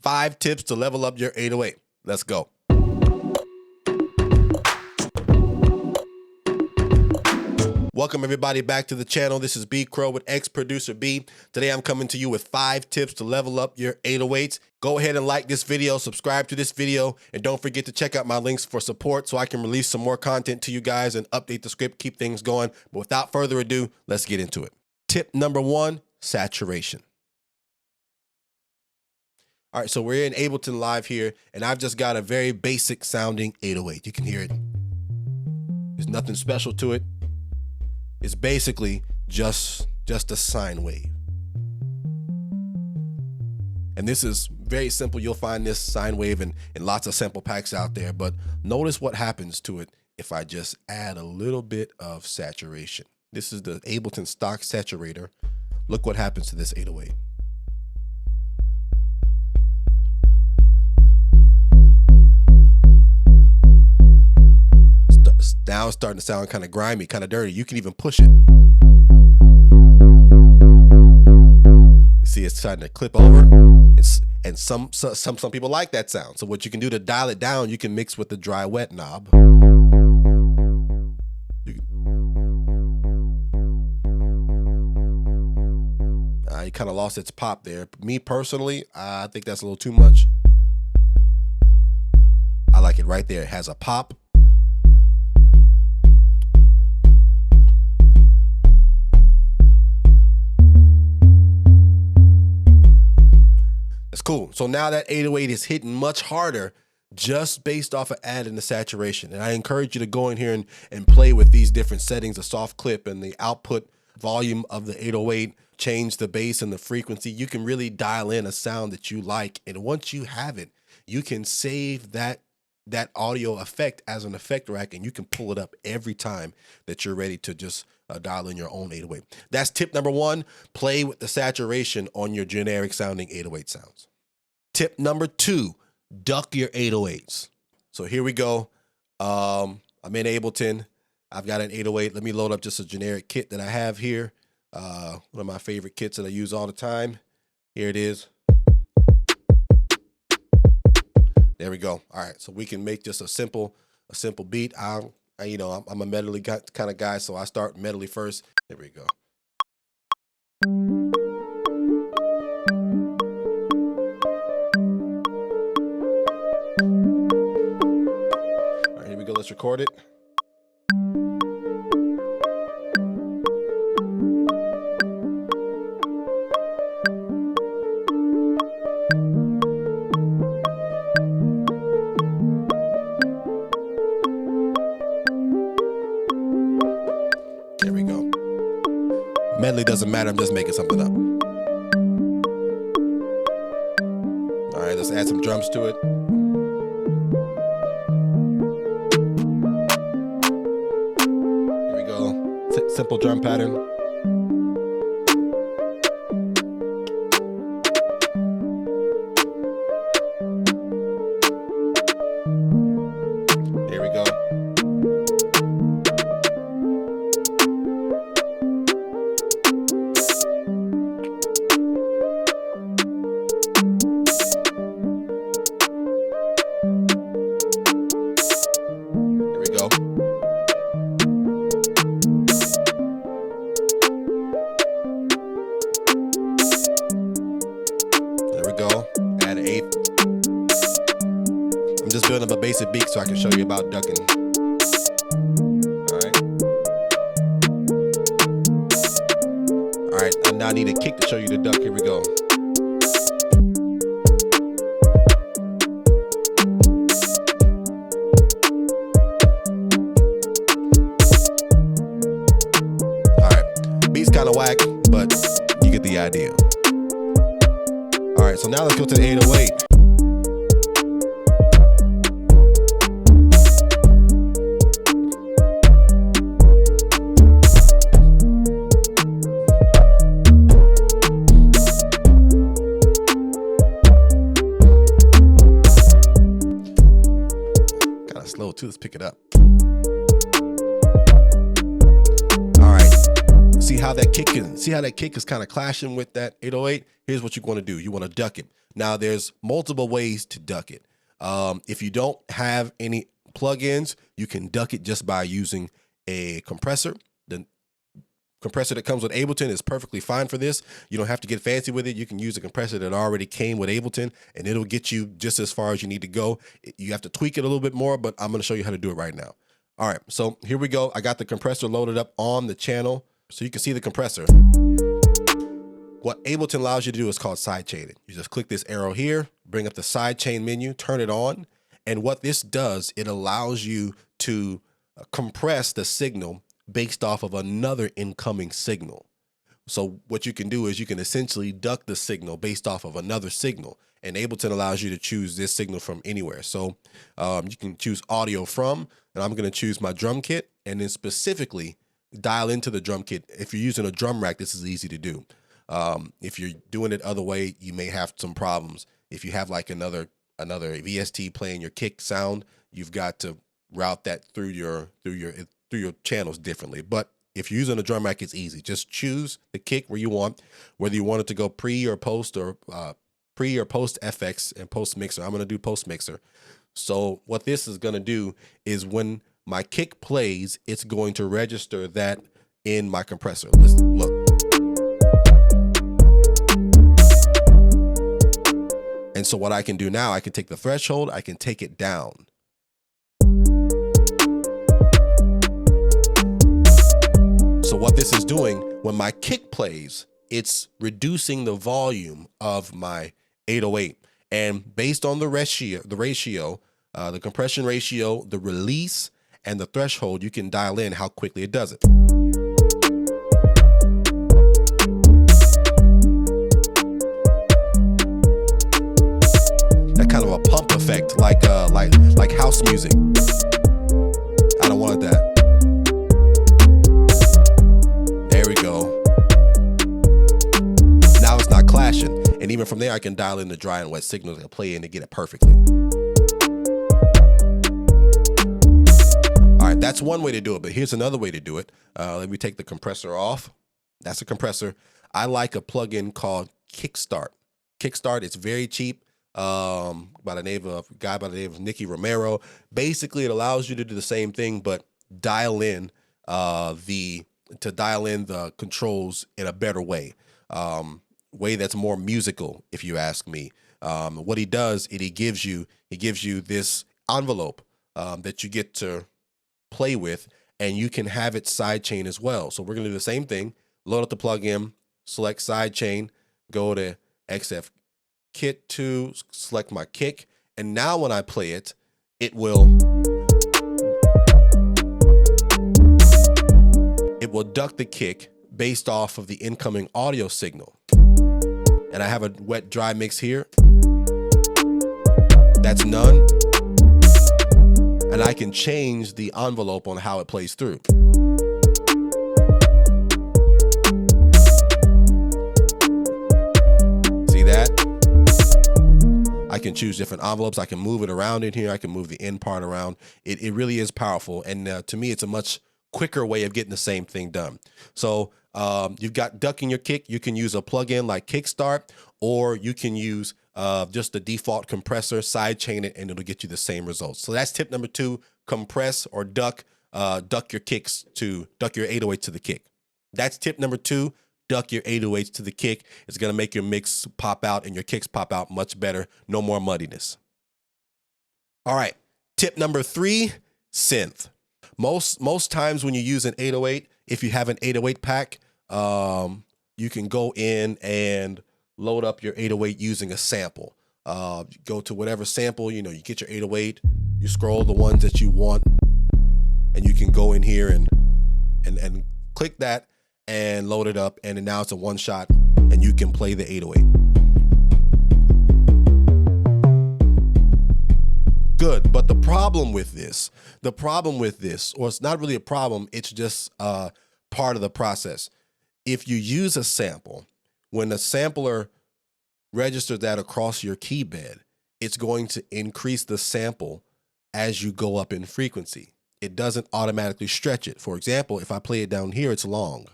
5 tips to level up your 808. Let's go. Welcome everybody back to the channel. This is B Crow with X-Producer B. Today I'm coming to you with 5 tips to level up your 808s. Go ahead and like this video, subscribe to this video, and don't forget to check out my links for support so I can release some more content to you guys and update the script, keep things going. But without further ado, let's get into it. Tip number 1, saturation. All right, so we're in Ableton Live here, and I've just got a very basic sounding 808. You can hear it. There's nothing special to it. It's basically just a sine wave. And this is very simple. You'll find this sine wave in lots of sample packs out there, but notice what happens to it if I just add a little bit of saturation. This is the Ableton stock saturator. Look what happens to this 808. Now it's starting to sound kind of grimy, kind of dirty. You can even push it. See, it's starting to clip over. And some people like that sound. So what you can do to dial it down, you can mix with the dry wet knob. You kind of lost its pop there. Me personally, I think that's a little too much. I like it right there. It has a pop. That's cool. So now that 808 is hitting much harder just based off of adding the saturation. And I encourage you to go in here and play with these different settings, the soft clip and the output volume of the 808, change the bass and the frequency. You can really dial in a sound that you like. And once you have it, you can save that audio effect as an effect rack, and you can pull it up every time that you're ready to just dial in your own 808. That's tip number 1. Play with the saturation on your generic sounding 808 sounds. Tip number 2, duck your 808s. So here we go. I'm in Ableton. I've got an 808. Let me load up just a generic kit that I have here. One of my favorite kits that I use all the time. Here it is. There we go. All right, so we can make just a simple beat. I'm a medley kind of guy, so I start medley first. There we go. All right, here we go. Let's record it. There we go. Medley doesn't matter, I'm just making something up. All right, let's add some drums to it. Here we go. Simple drum pattern. Here we go. There we go. Add an 8th. I'm just building up a basic beat so I can show you about ducking. All right. All right. I now need a kick to show you the duck. Here we go. All right. Beat's kind of whack, but you get the idea. All right, so now let's go to the 808. Kind of slow too, let's pick it up. All right, see See how that kick is kind of clashing with that 808? Here's what you want to do. You want to duck it. Now there's multiple ways to duck it. If you don't have any plugins, you can duck it just by using a compressor. The compressor that comes with Ableton is perfectly fine for this. You don't have to get fancy with it. You can use a compressor that already came with Ableton, and it'll get you just as far as you need to go. You have to tweak it a little bit more, but I'm going to show you how to do it right now. All right, so here we go. I got the compressor loaded up on the channel, so you can see the compressor. What Ableton allows you to do is called sidechaining. You just click this arrow here, bring up the sidechain menu, turn it on, and what this does, it allows you to compress the signal based off of another incoming signal. So what you can do is you can essentially duck the signal based off of another signal, and Ableton allows you to choose this signal from anywhere. So you can choose audio from, and I'm going to choose my drum kit, and then specifically dial into the drum kit. If you're using a drum rack, this is easy to do. If you're doing it other way, you may have some problems. If you have like another VST playing your kick sound, you've got to route that through your channels differently. But if you're using a drum rack, it's easy. Just choose the kick where you want, whether you want it to go pre or post FX and post mixer. I'm going to do post mixer. So what this is going to do is when my kick plays, it's going to register that in my compressor. Let's look. And so what I can do now, I can take the threshold, I can take it down. So what this is doing, when my kick plays, it's reducing the volume of my 808. And based on the ratio, the compression ratio, the release, and the threshold, you can dial in how quickly it does it. That kind of a pump effect, like house music. I don't want that. There we go. Now it's not clashing. And even from there, I can dial in the dry and wet signals and play in to get it perfectly. All right, that's one way to do it, but here's another way to do it. Let me take the compressor off. That's a compressor. I like a plugin called Kickstart. Kickstart, it's very cheap. By the name of a guy by the name of Nicky Romero. Basically, it allows you to do the same thing, but dial in the controls in a better way. Way that's more musical, if you ask me. What he does is he gives you this envelope that you get to play with, and you can have it sidechain as well. So we're gonna do the same thing. Load up the plugin, select sidechain, go to XF Kit 2, select my kick, and now when I play it, it will duck the kick based off of the incoming audio signal. And I have a wet dry mix here. That's none. And I can change the envelope on how it plays through. See that? I can choose different envelopes. I can move it around in here. I can move the end part around. It really is powerful. And to me, it's a much quicker way of getting the same thing done. So you've got ducking your kick. You can use a plugin like Kickstart, or you can use just the default compressor, sidechain it, and it'll get you the same results. So that's tip number 2, compress or duck your 808 to the kick. That's tip number 2. Duck your 808s to the kick. It's going to make your mix pop out and your kicks pop out much better. No more muddiness. All right. Tip number 3, synth. Most times when you use an 808, if you have an 808 pack, you can go in and load up your 808 using a sample. Go to whatever sample, you get your 808, you scroll the ones that you want, and you can go in here and click that and load it up, and then now it's a one shot and you can play the 808. Good, but the problem with this, or it's not really a problem, it's just part of the process. If you use a sample, when the sampler registers that across your key bed, it's going to increase the sample as you go up in frequency. It doesn't automatically stretch it. For example, if I play it down here, it's long.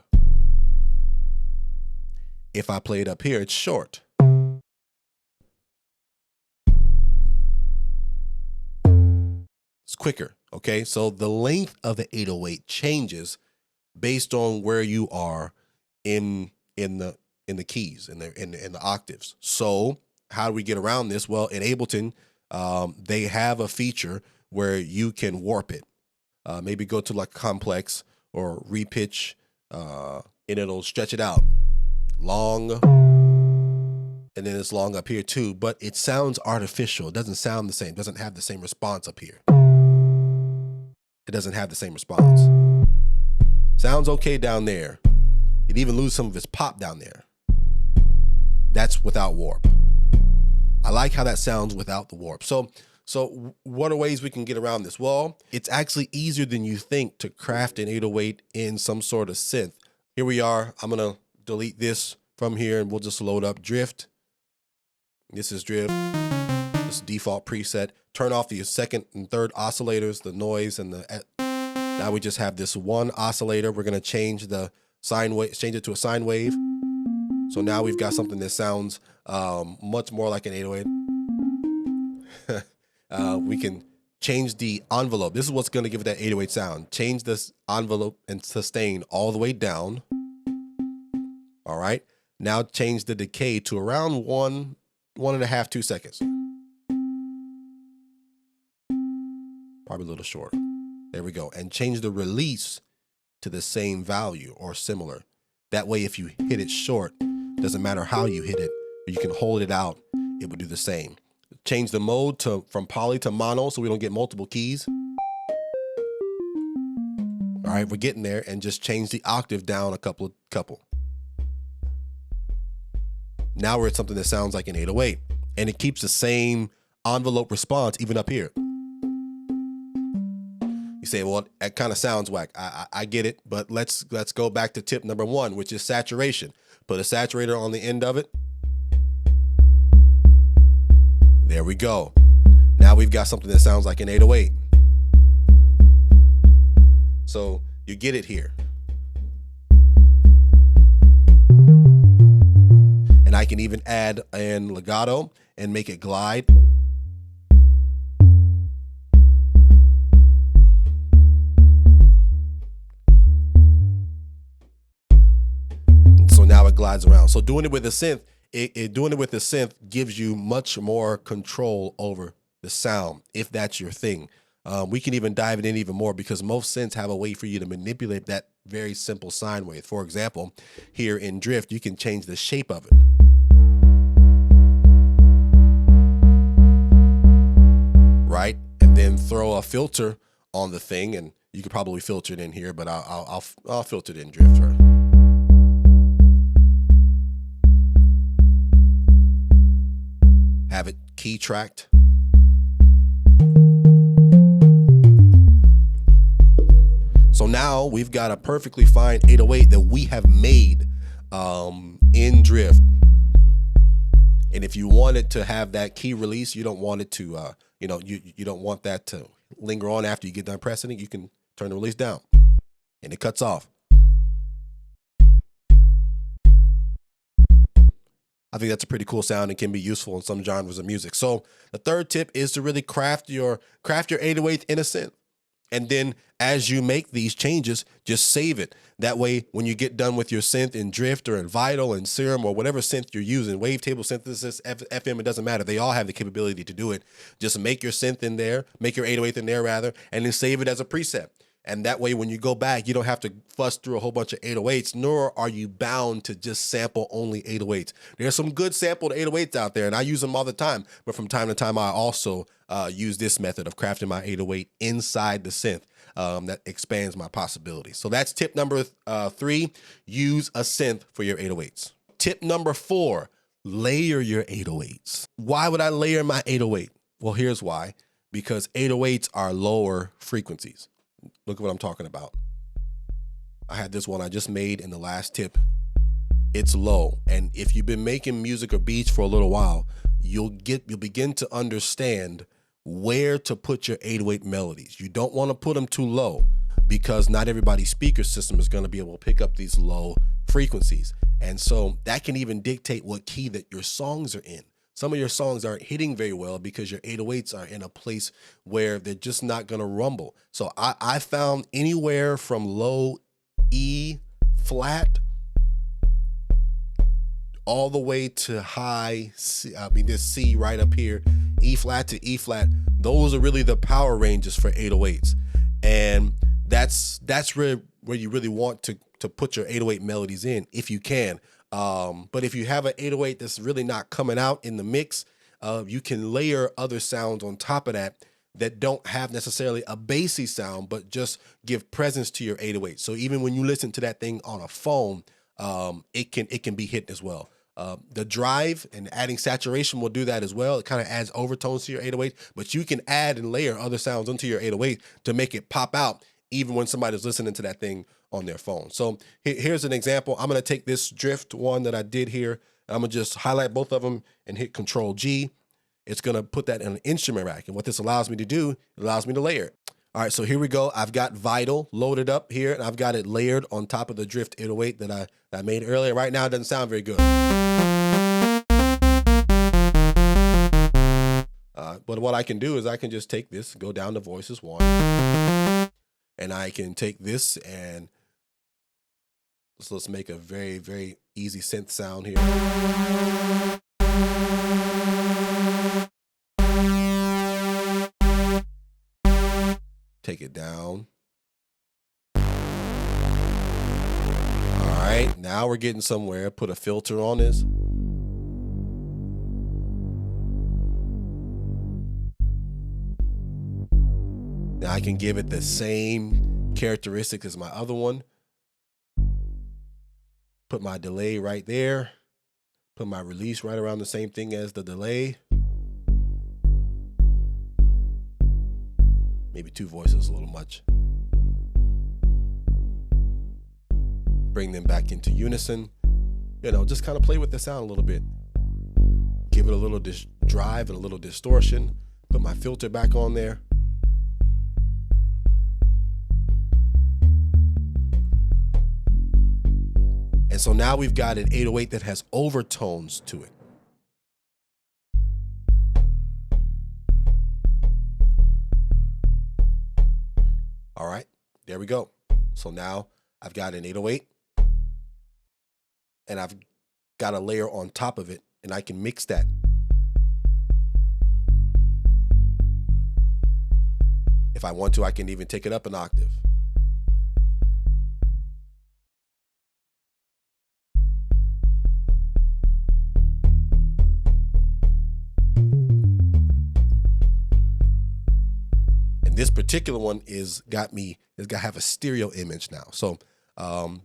If I play it up here, it's short. It's quicker, okay? So the length of the 808 changes based on where you are in the keys, in the octaves. So how do we get around this? Well, in Ableton, they have a feature where you can warp it. Maybe go to like complex or repitch, and it'll stretch it out long, and then it's long up here too, but it sounds artificial. It doesn't sound the same. It doesn't have the same response up here. It doesn't have the same response. Sounds okay down there. It even loses some of its pop down there. That's without warp. I like how that sounds without the warp. So what are ways we can get around this? Well, it's actually easier than you think to craft an 808 in some sort of synth. Here we are. I'm going to delete this from here and we'll just load up Drift. This is Drift. This default preset. Turn off the second and third oscillators, the noise and the... Now we just have this one oscillator. We're going to change the sine wave, change it to a sine wave. So now we've got something that sounds much more like an 808. We can change the envelope. This is what's going to give it that 808 sound. Change this envelope and sustain all the way down. All right. Now change the decay to around 1.5, 2 seconds. Probably a little shorter. There we go. And change the release to the same value or similar. That way, if you hit it short, doesn't matter how you hit it, you can hold it out. It will do the same. Change the mode from poly to mono so we don't get multiple keys. All right, we're getting there, and just change the octave down a couple. Now we're at something that sounds like an 808, and it keeps the same envelope response even up here. You say, well, that kind of sounds whack. I get it, but let's go back to tip number 1, which is saturation. Put a saturator on the end of it. There we go. Now we've got something that sounds like an 808. So you get it here. And I can even add in legato and make it glide. So now it glides around. So doing it with a synth, doing it with a synth gives you much more control over the sound, if that's your thing. We can even dive it in even more because most synths have a way for you to manipulate that very simple sine wave. For example, here in Drift, you can change the shape of it. Right? And then throw a filter on the thing, and you could probably filter it in here, but I'll filter it in Drift, right? Have it key tracked. So now we've got a perfectly fine 808 that we have made in Drift. And if you wanted to have that key release, you don't want it to, you don't want that to linger on after you get done pressing it. You can turn the release down and it cuts off. I think that's a pretty cool sound and can be useful in some genres of music. So the third tip is to really craft your 808 in a synth. And then as you make these changes, just save it. That way, when you get done with your synth in Drift or in Vital and Serum or whatever synth you're using, wavetable synthesis, FM, it doesn't matter. They all have the capability to do it. Just make your synth in there, make your 808 in there rather, and then save it as a preset. And that way, when you go back, you don't have to fuss through a whole bunch of 808s, nor are you bound to just sample only 808s. There's some good sampled 808s out there, and I use them all the time. But from time to time, I also use this method of crafting my 808 inside the synth. That expands my possibilities. So that's tip number 3, use a synth for your 808s. Tip number 4, layer your 808s. Why would I layer my 808? Well, here's why. Because 808s are lower frequencies. Look at what I'm talking about. I had this one I just made in the last tip. It's low. And if you've been making music or beats for a little while, you'll begin to understand where to put your 808 melodies. You don't want to put them too low because not everybody's speaker system is going to be able to pick up these low frequencies. And so that can even dictate what key that your songs are in. Some of your songs aren't hitting very well because your 808s are in a place where they're just not going to rumble. So I found anywhere from low E flat all the way to high C, this C right up here, E flat to E flat. Those are really the power ranges for 808s. And that's where you really want to put your 808 melodies in if you can. But if you have an 808 that's really not coming out in the mix, you can layer other sounds on top of that don't have necessarily a bassy sound, but just give presence to your 808. So even when you listen to that thing on a phone, it can be hit as well. The drive and adding saturation will do that as well. It kind of adds overtones to your 808, but you can add and layer other sounds into your 808 to make it pop out even when somebody's listening to that thing on their phone. So here's an example. I'm going to take this drift one that I did here. I'm going to just highlight both of them and hit Control G. It's going to put that in an instrument rack. And what this allows me to do, it allows me to layer it. All right, so here we go. I've got Vital loaded up here, and I've got it layered on top of the Drift 808 that I made earlier. Right now, it doesn't sound very good. But what I can do is I can just take this, go down to Voices 1, and I can take this and let's make a very, very easy synth sound here. Take it down. All right, now we're getting somewhere. Put a filter on this. Now I can give it the same characteristics as my other one. Put my delay right there. Put my release right around the same thing as the delay. Maybe two voices a little much. Bring them back into unison. Just kind of play with the sound a little bit. Give it a little drive and a little distortion. Put my filter back on there. And so now we've got an 808 that has overtones to it. All right, there we go. So now I've got an 808 and I've got a layer on top of it, and I can mix that. If I want to, I can even take it up an octave. This particular one is got to have a stereo image now. So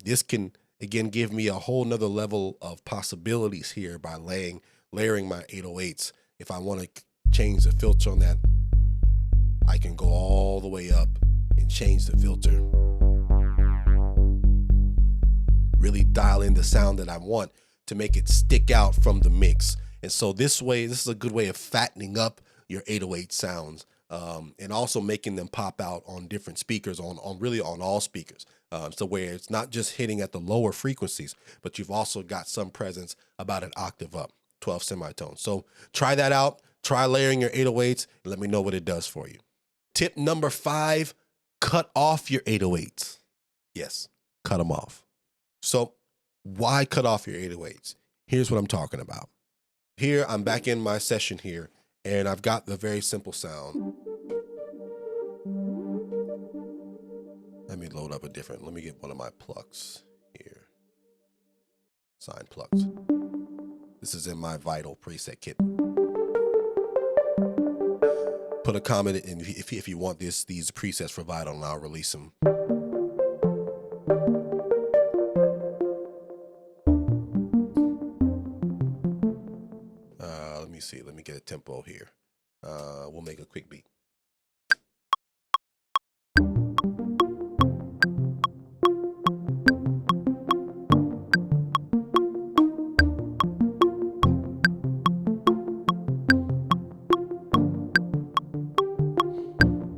this can, again, give me a whole nother level of possibilities here by layering my 808s. If I want to change the filter on that, I can go all the way up and change the filter. Really dial in the sound that I want to make it stick out from the mix. And so this is a good way of fattening up your 808 sounds. And also making them pop out on different speakers, on all speakers. So where it's not just hitting at the lower frequencies, but you've also got some presence about an octave up, 12 semitones. So try that out. Try layering your 808s and let me know what it does for you. Tip number 5, cut off your 808s. Yes, cut them off. So why cut off your 808s? Here's what I'm talking about. Here, I'm back in my session here, and I've got the very simple sound. Let me load up let me get one of my plucks here. Sign plucks. This is in my Vital preset kit. Put a comment in if you want these presets for Vital, and I'll release them. Let me see. Let me get a tempo here. We'll make a quick beat.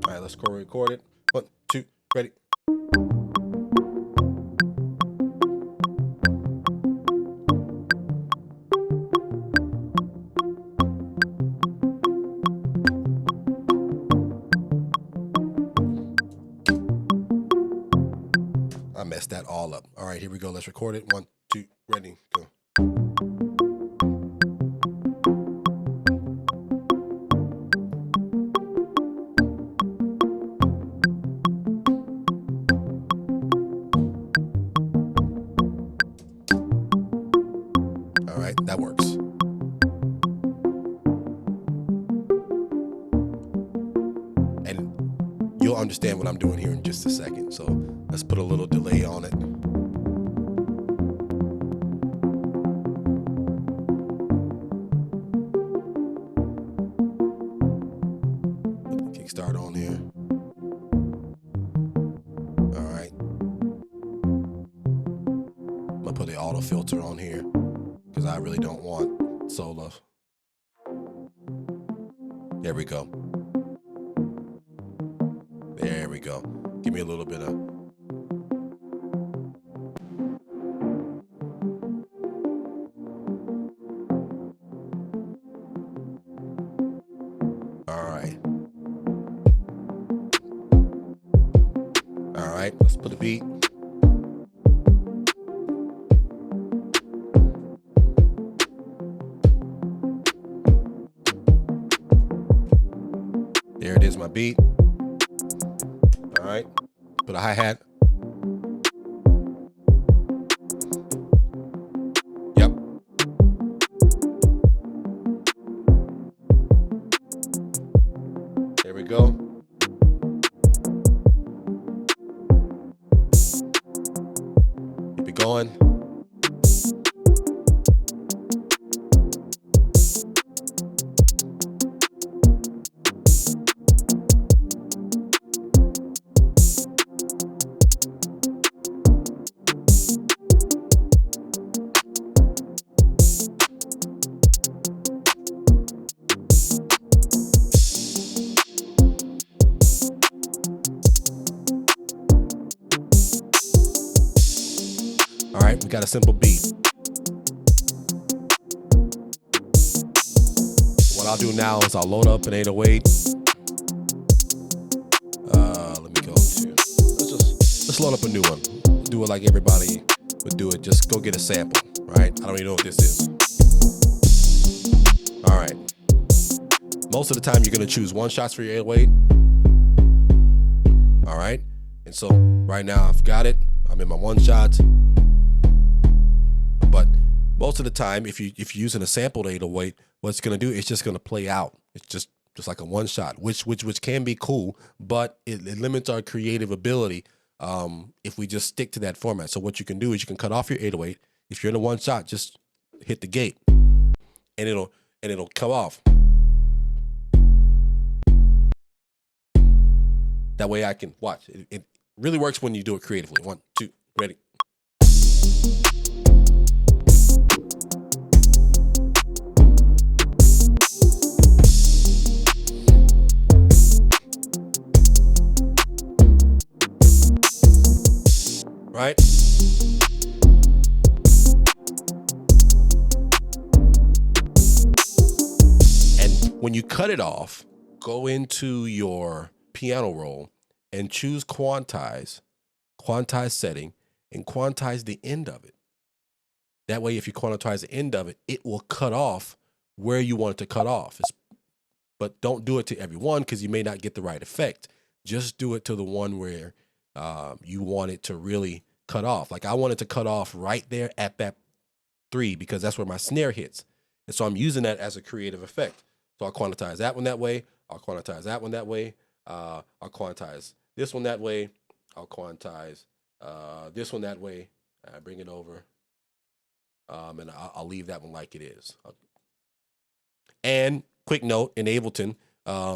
All right, let's go record it. 1, 2, ready. messed that all up. All right, here we go. Let's record it. 1, 2, ready, go. All right, that works. And you'll understand what I'm doing here in just a second. So let's put a little delay on it. Put the kickstart on here. All right. I'm gonna put the auto filter on here because I really don't want solo. There we go. There we go. Give me a little bit of. All right. All right, let's put a beat. There it is, my beat. All right, put a hi-hat. Yep. There we go. Keep it going. All right, we got a simple beat. What I'll do now is I'll load up an 808. Let me go to, let's load up a new one. Do it like everybody would do it. Just go get a sample, right? I don't even know what this is. All right. Most of the time you're gonna choose one shots for your 808. All right. And so right now I've got it. I'm in my one shots. But most of the time, if you're using a sampled 808, what it's gonna do is just gonna play out. It's just like a one shot, which can be cool, but it limits our creative ability if we just stick to that format. So what you can do is you can cut off your 808. If you're in a one shot, just hit the gate, and it'll come off. That way I can watch. It really works when you do it creatively. 1, 2, ready. Right? And when you cut it off, go into your piano roll and choose quantize setting, and quantize the end of it. That way, if you quantize the end of it, it will cut off where you want it to cut off. But don't do it to every one because you may not get the right effect. Just do it to the one where you want it to really cut off. Like I want it to cut off right there at that 3 because that's where my snare hits. And so I'm using that as a creative effect. So I'll quantize that one that way. I'll quantize that one that way. I'll quantize this one that way. I'll quantize this one that way. I bring it over. And I'll leave that one like it is. And quick note, in Ableton,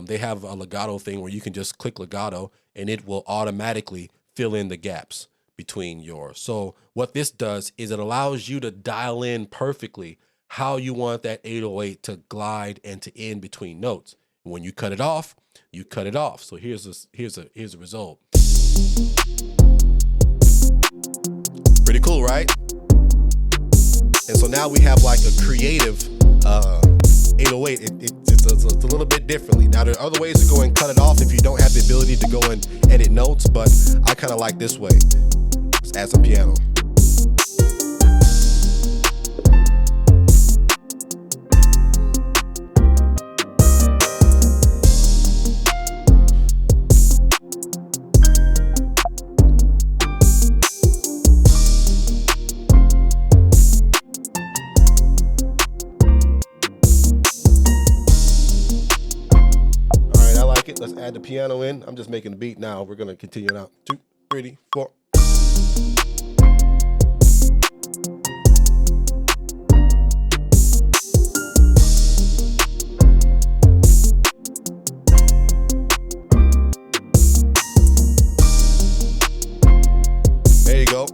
they have a legato thing where you can just click legato and it will automatically fill in the gaps between yours. So what this does is it allows you to dial in perfectly how you want that 808 to glide and to end between notes. When you cut it off, you cut it off. So here's a result. Pretty cool, right? And so now we have like a creative 808. It's a little bit differently. Now there are other ways to go and cut it off if you don't have the ability to go and edit notes, but I kind of like this way. Let's add some piano. Let's add the piano in. I'm just making the beat now. We're going to continue now. 2, 3, 4. There you go.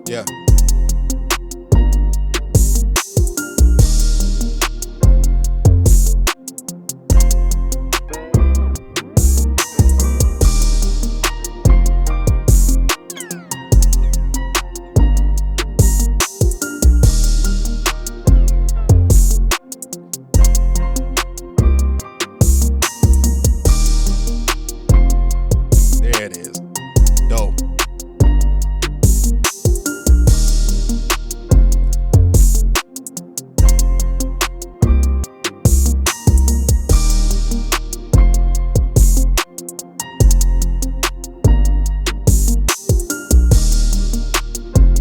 Yeah. There it is. Dope.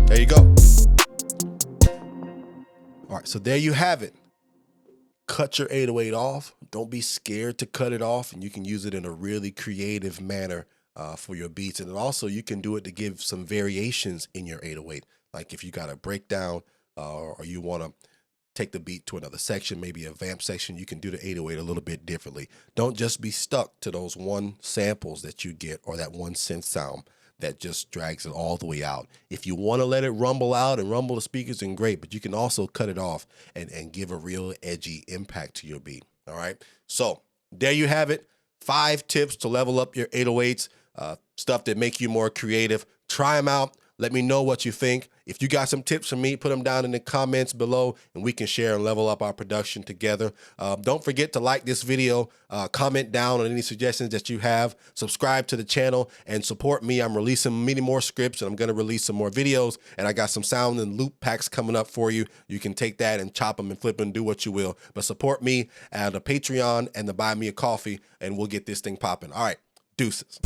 There you go. All right, so there you have it. Cut your 808 off. Don't be scared to cut it off, and you can use it in a really creative manner for your beats. And also you can do it to give some variations in your 808. Like if you got a breakdown or you want to take the beat to another section, maybe a vamp section, you can do the 808 a little bit differently. Don't just be stuck to those one samples that you get or that one synth sound that just drags it all the way out. If you want to let it rumble out and rumble the speakers, then great, but you can also cut it off and give a real edgy impact to your beat. All right. So there you have it. 5 tips to level up your 808s, stuff that make you more creative. Try them out. Let me know what you think. If you got some tips from me, put them down in the comments below and we can share and level up our production together. Don't forget to like this video, comment down on any suggestions that you have, subscribe to the channel and support me. I'm releasing many more scripts and I'm going to release some more videos, and I got some sound and loop packs coming up for you. You can take that and chop them and flip them and do what you will, but support me at the Patreon and the Buy Me a Coffee and we'll get this thing popping. All right, deuces.